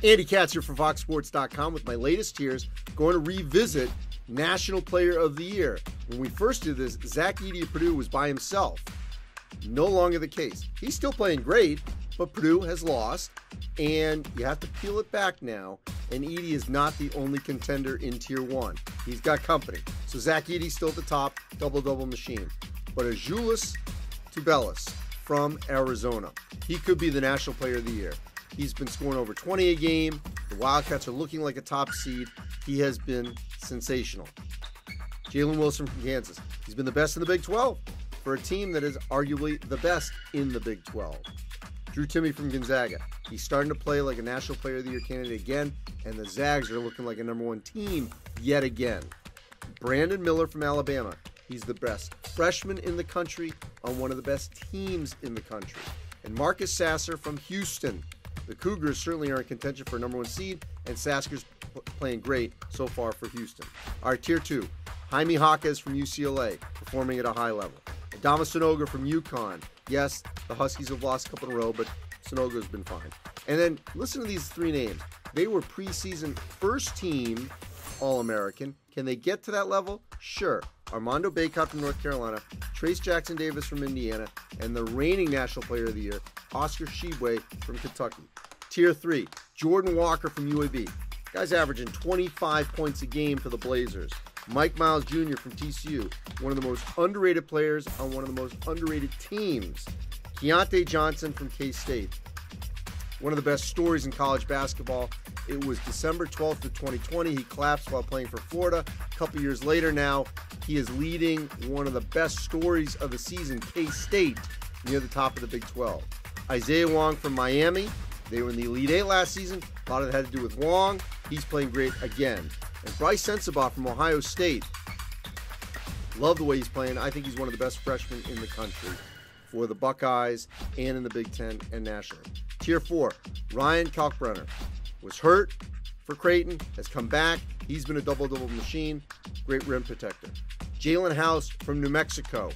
Andy Katz here from FoxSports.com with my latest tiers, going to revisit National Player of the Year. When we first did this, Zach Edey of Purdue was by himself. No longer the case. He's still playing great, but Purdue has lost, and you have to peel it back now, and Edey is not the only contender in Tier 1. He's got company. So Zach Edey's still at the top, double-double machine. But Azuolas Tubelis from Arizona, he could be the National Player of the Year. He's been scoring over 20 a game. The Wildcats are looking like a top seed. He has been sensational. Jalen Wilson from Kansas. He's been the best in the Big 12 for a team that is arguably the best in the Big 12. Drew Timme from Gonzaga. He's starting to play like a National Player of the Year candidate again, and the Zags are looking like a #1 team yet again. Brandon Miller from Alabama. He's the best freshman in the country on one of the best teams in the country. And Marcus Sasser from Houston. The Cougars certainly are in contention for a #1 seed, and Sasser's playing great so far for Houston. All right, Tier 2. Jaime Jaquez from UCLA, performing at a high level. Adama Sanogo from UConn. Yes, the Huskies have lost a couple in a row, but Sanogo's been fine. And then listen to these three names. They were preseason first-team All-American. Can they get to that level? Sure. Armando Bacot from North Carolina, Trayce Jackson-Davis from Indiana, and the reigning National Player of the Year, Oscar Tshiebwe from Kentucky. Tier 3, Jordan Walker from UAB. Guy's averaging 25 points a game for the Blazers. Mike Miles Jr. from TCU, one of the most underrated players on one of the most underrated teams. Keontae Johnson from K-State. One of the best stories in college basketball. It was December 12th of 2020. He collapsed while playing for Florida. A couple years later now, he is leading one of the best stories of the season, K-State, near the top of the Big 12. Isaiah Wong from Miami. They were in the Elite Eight last season. A lot of it had to do with Wong. He's playing great again. And Bryce Sensabaugh from Ohio State. Love the way he's playing. I think he's one of the best freshmen in the country for the Buckeyes and in the Big Ten and nationally. Tier 4, Ryan Kalkbrenner. Was hurt for Creighton, has come back. He's been a double-double machine. Great rim protector. Jalen House from New Mexico.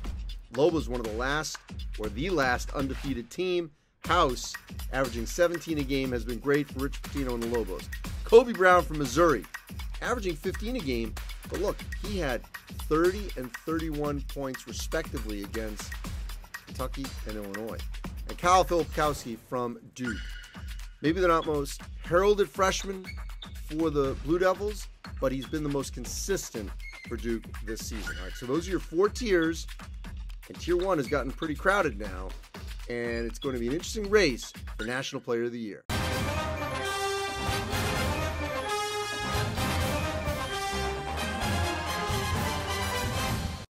Lobos, one of the last undefeated team. House, averaging 17 a game, has been great for Rich Pitino and the Lobos. Kobe Brown from Missouri, averaging 15 a game, but look, he had 30 and 31 points respectively against Kentucky and Illinois. And Kyle Filipkowski from Duke. Maybe they're not most heralded freshman for the Blue Devils, but he's been the most consistent for Duke this season. All right, so those are your 4 tiers, and Tier 1 has gotten pretty crowded now, and it's going to be an interesting race for National Player of the Year.